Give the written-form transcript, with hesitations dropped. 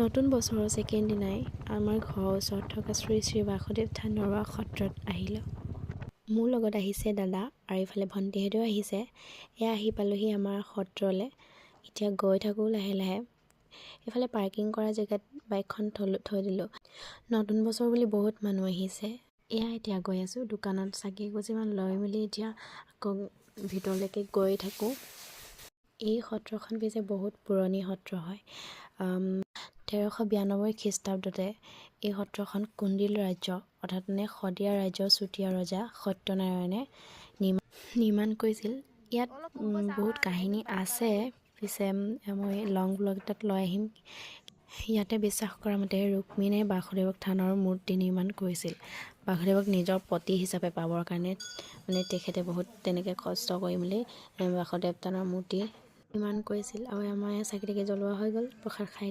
নতুন বছৰৰ ছেকেণ্ড দিনাই আমাৰ ঘৰৰ ওচৰত থকা শ্ৰী শ্ৰী বাসুদেৱ থান নৰোৱা সত্ৰত আহিলোঁ। মোৰ লগত আহিছে দাদা আৰু ইফালে ভণ্টিহেঁতেও আহিছে। এয়া আহি পালোহি আমাৰ সত্ৰলৈ। এতিয়া গৈ থাকোঁ লাহে লাহে। এইফালে পাৰ্কিং কৰা জেগাত বাইকখন থৈ দিলোঁ। নতুন বছৰ বুলি বহুত মানুহ আহিছে। এয়া এতিয়া গৈ আছোঁ দোকানত চাকি এগছিমান লৈ মেলি এতিয়া আকৌ ভিতৰলৈকে গৈ থাকোঁ। এই সত্ৰখন পিছে বহুত পুৰণি সত্ৰ হয়। 1392 খ্ৰীষ্টাব্দতে এই সত্ৰখন কুণ্ডিল ৰাজ্য অৰ্থাৎ শদিয়া ৰাজ্যৰ চুতীয়া ৰজা সত্যনাৰায়ণে নিৰ্মাণ কৰিছিল। ইয়াত বহুত কাহিনী আছে, পিছে মই লং ব্লগ এটাত লৈ আহিম। ইয়াতে বিশ্বাস কৰা মতে ৰুক্মিণীয়ে বাসুদেৱক থানৰ মূৰ্তি নিৰ্মাণ কৰিছিল। বাসুদেৱক নিজৰ পতি হিচাপে পাবৰ কাৰণে তেখেতে বহুত তেনেকৈ কষ্ট কৰি মেলি বাসুদেৱ থানৰ মূৰ্তি নিৰ্মাণ কৰিছিল। আৰু আমাৰ চাকি তাকি জ্বলোৱা হৈ গ'ল, প্ৰসাদ খাই